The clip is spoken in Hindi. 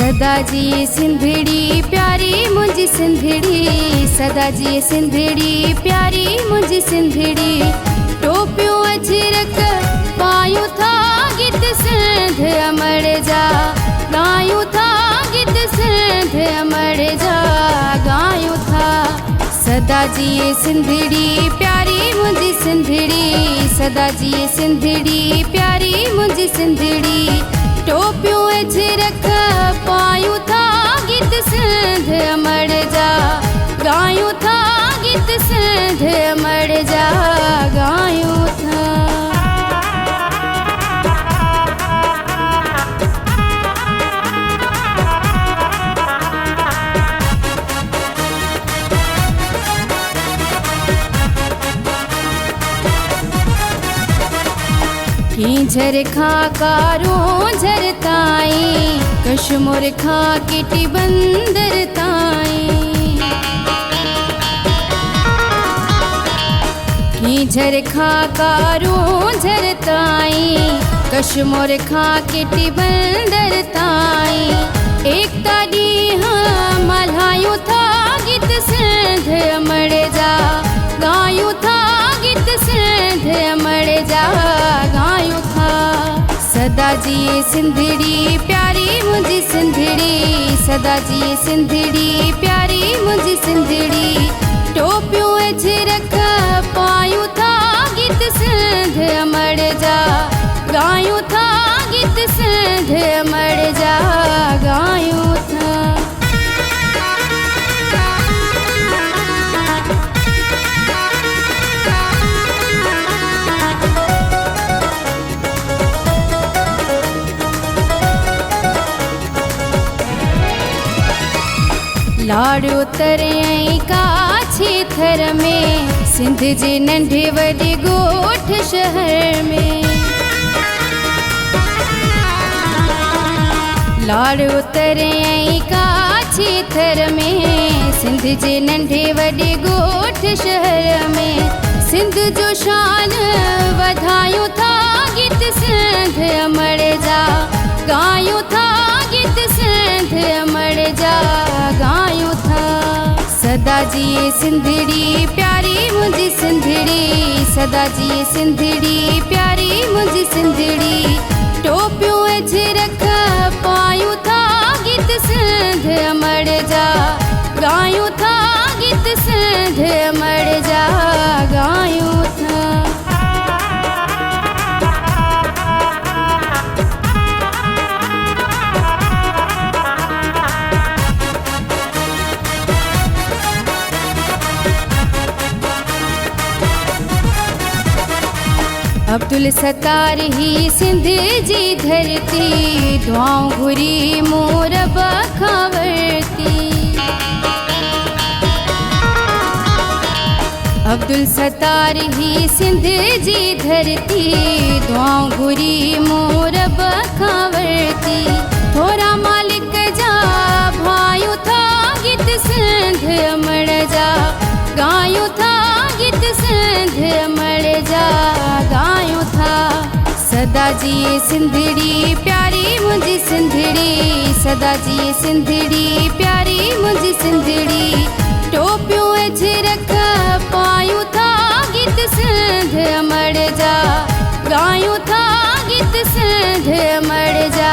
सदा जी सिंधड़ी प्यारी मुझी सिंधड़ी, सदा जी सिंधड़ी प्यारी मुझी सिंधड़ी। टोपियों अजरक पायूं था गीत सिंध अमर जा, गायूं था गीत सिंध अमर जा, गायूं था। सदा जी सिंधड़ी प्यारी मुझी सिंधड़ी, सदा जी सिंधड़ी प्यारी मुझी सिंधड़ी। टोपियों अजरक पायूं था गीत सिंध अमर जा, गायूं था गीत सिंध अमर जा, गायूं था। झर खा कारो झर ताई, कश्मीर खा किटी बंदर ताई। झर खा कारो झर ताई, कश्मीर खा किटी बंदर ताई। एकता ॾींहं मल्हायूं था गीत सिंध अमर जा, गायूं था गीत सिंध अमर जा, गायूं था। सदा जी सिंधड़ी प्यारी मुझी सिंधड़ी, सदा जी सिंधड़ी प्यारी मुझी सिंधड़ी। टोपियों अजरक पायूं था गीत सिंध अमर जा, गायूं था गीत सिंध अमर जा, गायूं था। लाड़ उतरे काछी थर में, सिंध जे नंढे वॾे ॻोठ शहर में। लाड़ उतरे काछी थर में, सिंध जे नंढे वॾे ॻोठ शहर में। सिंध जो शान वधायूं था गीत सिंध अमर जा, गायूं था गीत सिंध अमर जा, गायूं था। सदा जी सिंधड़ी प्यारी मुझी सिंधड़ी, सदा जी सिंधड़ी प्यारी मुझी सिंधड़ी। टोपियों अजरक पायूं था गीत सिंध अमर जा, गायूं था गीत सिंध अमर जा, गायूं था। अब्दुल सत्तार ही सिंध जी धरती, दुआऊं घुरी मोर बखावरती। अब्दुल सत्तार ही सिंध जी धरती, दुआऊं घुरी मोर बखावरती। थोरा मालिक जा भायूं था गीत सिंध अमर जा, गायूं था गीत सिंध अमर जा, गायूं था। सदा जी सिंधड़ी प्यारी मुझी सिंधड़ी, सदा जी सिंधड़ी प्यारी मुझी सिंधड़ी। टोपियों अजरक पायूं था गीत सिंध अमर जा, गायूं था गीत सिंध अमर जा।